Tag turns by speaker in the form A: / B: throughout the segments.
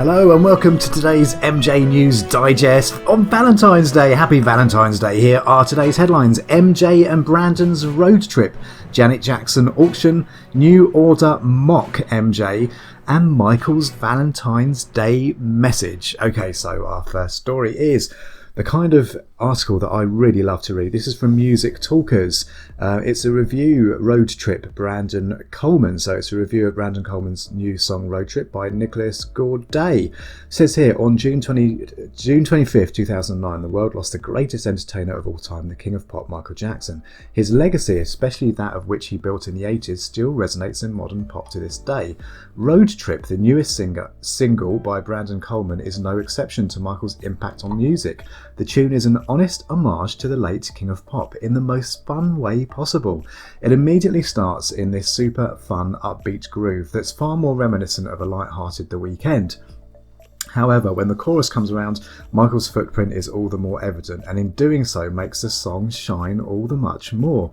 A: Hello and welcome to today's MJ News Digest on Valentine's Day. Happy Valentine's Day. Here are today's headlines. MJ and Brandon's road trip, Janet Jackson auction, new order mock MJ, and Michael's Valentine's Day message. Okay, so our first story is the kind of article that I really love to read. This is from Music Talkers. It's a review, Road Trip, Brandon Coleman. So it's a review of Brandon Coleman's new song Road Trip by Nicholas Gourday. It says here, on June 25th, 2009, the world lost the greatest entertainer of all time, the king of pop, Michael Jackson. His legacy, especially that of which he built in the 80s, still resonates in modern pop to this day. Road Trip, the newest single by Brandon Coleman, is no exception to Michael's impact on music. The tune is an honest homage to the late king of pop in the most fun way possible. It immediately starts in this super fun upbeat groove that's far more reminiscent of a light-hearted The Weeknd. However, when the chorus comes around, Michael's footprint is all the more evident, and in doing so makes the song shine all the much more.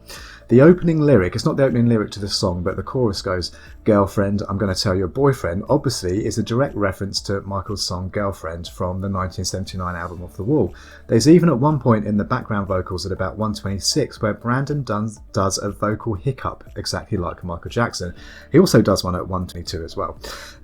A: The opening lyric, it's not the opening lyric to the song, but the chorus goes, "Girlfriend, I'm going to tell your boyfriend," obviously is a direct reference to Michael's song Girlfriend from the 1979 album Off the Wall. There's even at one point in the background vocals at about 1:26 where Brandon does a vocal hiccup, exactly like Michael Jackson. He also does one at 1:22 as well.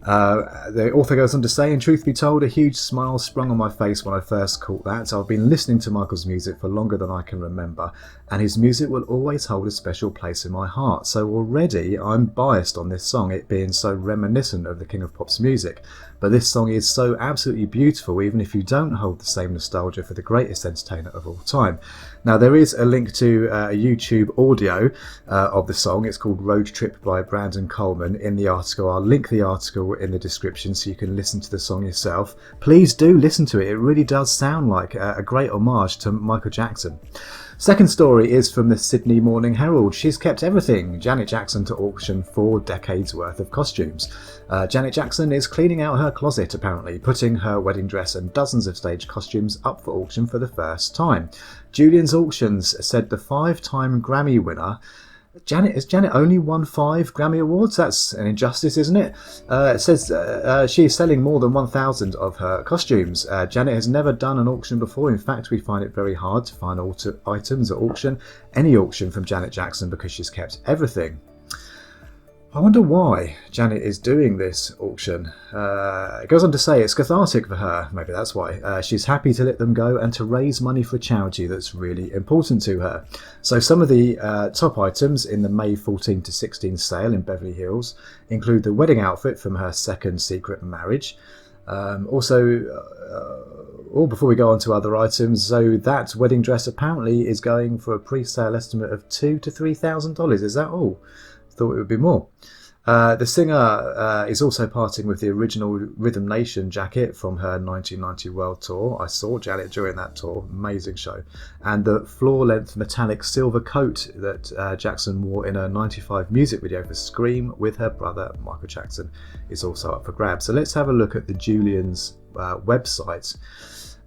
A: The author goes on to say, "And truth be told, a huge smile sprung on my face when I first caught that. I've been listening to Michael's music for longer than I can remember, and his music will always hold a special place in my heart. So already I'm biased on this song, it being so reminiscent of the king of pop's music. But this song is so absolutely beautiful, even if you don't hold the same nostalgia for the greatest entertainer of all time." Now, there is a link to a YouTube audio of the song. It's called Road Trip by Brandon Coleman in the article. I'll link the article in the description so you can listen to the song yourself. Please do listen to it. It really does sound like a great homage to Michael Jackson. Second story is from the Sydney Morning Herald. She's kept everything. Janet Jackson to auction 4 decades worth of costumes. Janet Jackson is cleaning out her closet, apparently, putting her wedding dress and dozens of stage costumes up for auction for the first time. Julian's Auctions said the 5-time Grammy winner, has Janet only won 5 Grammy Awards? That's an injustice, isn't it? It says she is selling more than 1,000 of her costumes. Janet has never done an auction before. In fact, we find it very hard to find items at auction, any auction from Janet Jackson, because she's kept everything. I wonder why Janet is doing this auction. It goes on to say it's cathartic for her. Maybe that's why. She's happy to let them go and to raise money for a charity that's really important to her. So some of the top items in the May 14 to 16 sale in Beverly Hills include the wedding outfit from her second secret marriage. Before we go on to other items, so that wedding dress apparently is going for a pre-sale estimate of $2,000 to $3,000. Is that all? Thought it would be more. The singer is also parting with the original Rhythm Nation jacket from her 1990 World Tour. I saw Janet during that tour, amazing show. And the floor-length metallic silver coat that Jackson wore in her 95 music video for Scream with her brother Michael Jackson is also up for grabs. So let's have a look at the Julian's website.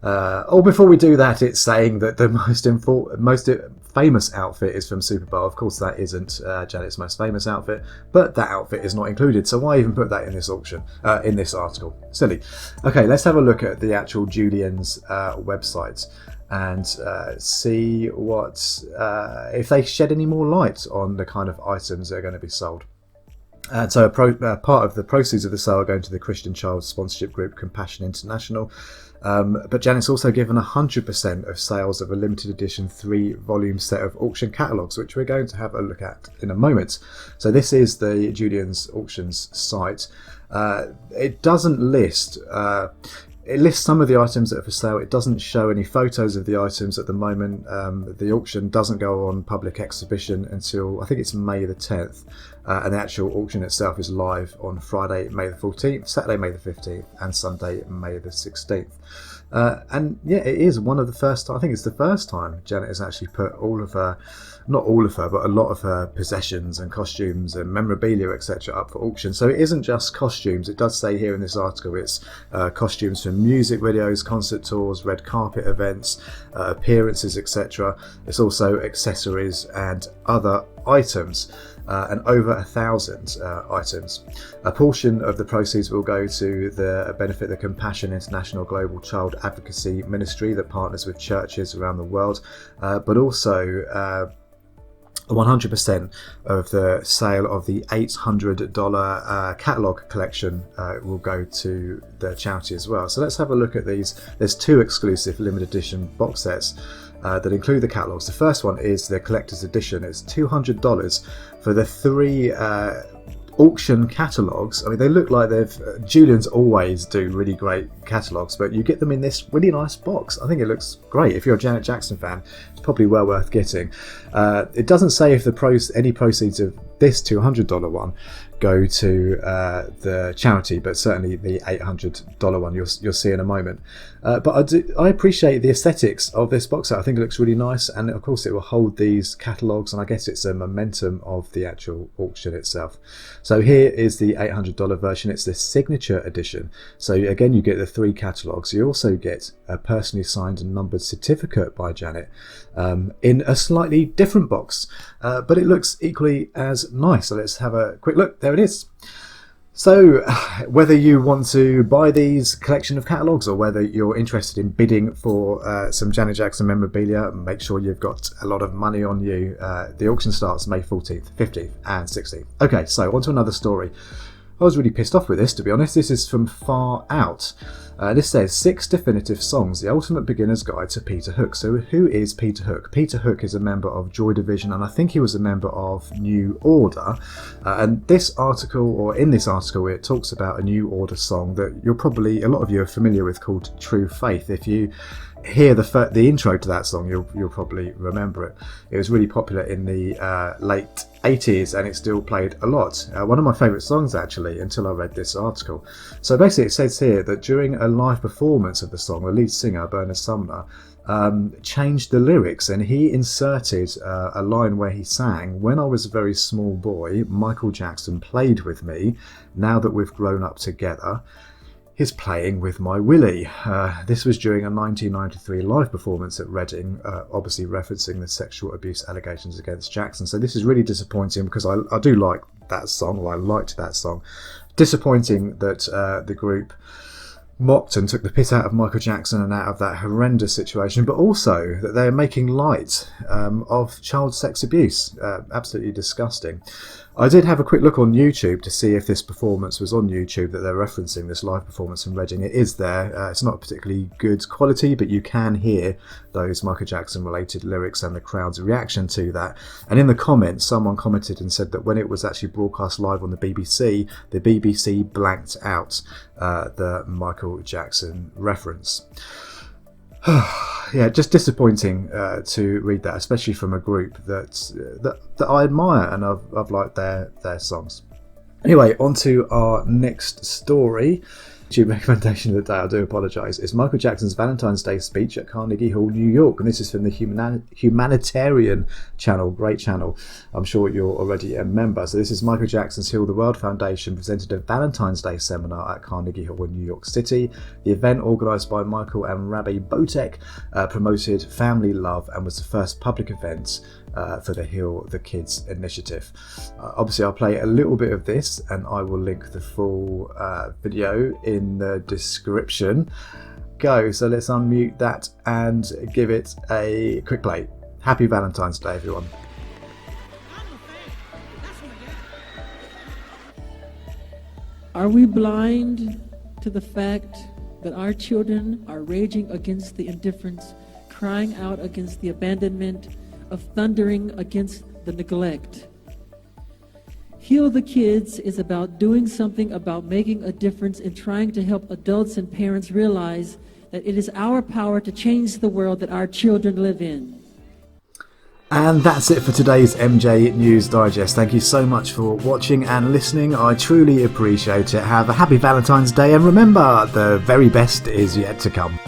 A: Before we do that, it's saying that the most famous outfit is from Super Bowl. Of course, that isn't Janet's most famous outfit, but that outfit is not included. So why even put that in this auction, in this article? Silly. Okay, let's have a look at the actual Julian's website and see what if they shed any more light on the kind of items that are going to be sold. And so part of the proceeds of the sale are going to the Christian Child sponsorship group Compassion International. But Janet's also given 100% of sales of a limited edition 3-volume set of auction catalogues, which we're going to have a look at in a moment. So this is the Julian's Auctions site. It doesn't list... It lists some of the items that are for sale. It doesn't show any photos of the items at the moment. The auction doesn't go on public exhibition until, I think it's May the 10th. And the actual auction itself is live on Friday, May the 14th, Saturday, May the 15th, and Sunday, May the 16th. And yeah, it is one of the first, I think it's the first time Janet has actually put all of her, not all of her, but a lot of her possessions and costumes and memorabilia, etc. up for auction. So it isn't just costumes. It does say here in this article it's costumes from music videos, concert tours, red carpet events, appearances, etc. It's also accessories and other items. And over 1,000 items. A portion of the proceeds will go to the benefit the Compassion International Global Child Advocacy Ministry that partners with churches around the world, but also 100% of the sale of the $800 catalogue collection will go to the charity as well. So let's have a look at these. There's 2 exclusive limited edition box sets that include the catalogues. The first one is the collector's edition. It's $200 for the 3 auction catalogues. I mean, they look like Julian's always do really great catalogues, but you get them in this really nice box. I think it looks great. If you're a Janet Jackson fan, it's probably well worth getting. It doesn't say if any proceeds of this $200 one go to the charity, but certainly the $800 one you'll see in a moment. But I appreciate the aesthetics of this box set. I think it looks really nice, and of course it will hold these catalogues, and I guess it's a momentum of the actual auction itself. So here is the $800 version. It's the signature edition. So again, you get the 3 catalogues. You also get a personally signed and numbered certificate by Janet in a slightly different box, but it looks equally as nice. So let's have a quick look. There it is. So whether you want to buy these collection of catalogues or whether you're interested in bidding for some Janet Jackson memorabilia, make sure you've got a lot of money on you. The auction starts May 14th, 15th and 16th. Okay, so on to another story. I was really pissed off with this, to be honest. This is from Far Out. This says 6 definitive songs, the ultimate beginner's guide to Peter Hook. So who is Peter Hook? Peter Hook is a member of Joy Division, and I think he was a member of New Order. And in this article, it talks about a New Order song that a lot of you are familiar with, called True Faith. If you hear the intro to that song, you'll probably remember it. It was really popular in the late 80s, and it's still played a lot. One of my favourite songs, actually, until I read this article. So basically it says here that during a live performance of the song, the lead singer, Bernard Sumner, changed the lyrics, and he inserted a line where he sang, "When I was a very small boy, Michael Jackson played with me. Now that we've grown up together, he's playing with my Willie." This was during a 1993 live performance at Reading, obviously referencing the sexual abuse allegations against Jackson. So this is really disappointing, because I do like that song, or I liked that song. Disappointing that the group mocked and took the piss out of Michael Jackson and out of that horrendous situation, but also that they're making light of child sex abuse. Absolutely disgusting. I did have a quick look on YouTube to see if this performance was on YouTube that they're referencing, this live performance in Reading. It is there. It's not particularly good quality, but you can hear those Michael Jackson related lyrics and the crowd's reaction to that. And in the comments, someone commented and said that when it was actually broadcast live on the BBC blanked out the Michael Jackson reference. Yeah, just disappointing to read that, especially from a group that I admire, and I've liked their songs. Anyway, on to our next story. YouTube recommendation of the day, I do apologise, is Michael Jackson's Valentine's Day speech at Carnegie Hall, New York, and this is from the Humanitarian channel, great channel. I'm sure you're already a member. So this is Michael Jackson's Heal the World Foundation presented a Valentine's Day seminar at Carnegie Hall in New York City. The event, organised by Michael and Rabbi Botek, promoted family love and was the first public event for the Heal the Kids initiative. Obviously, I'll play a little bit of this, and I will link the full video in the description. So let's unmute that and give it a quick play. Happy Valentine's Day, everyone.
B: Are we blind to the fact that our children are raging against the indifference, crying out against the abandonment, of thundering against the neglect? Heal the Kids is about doing something, about making a difference, and trying to help adults and parents realize that it is our power to change the world that our children live in.
A: And that's it for today's MJ News Digest. Thank you so much for watching and listening. I truly appreciate it. Have a happy Valentine's Day, and remember, the very best is yet to come.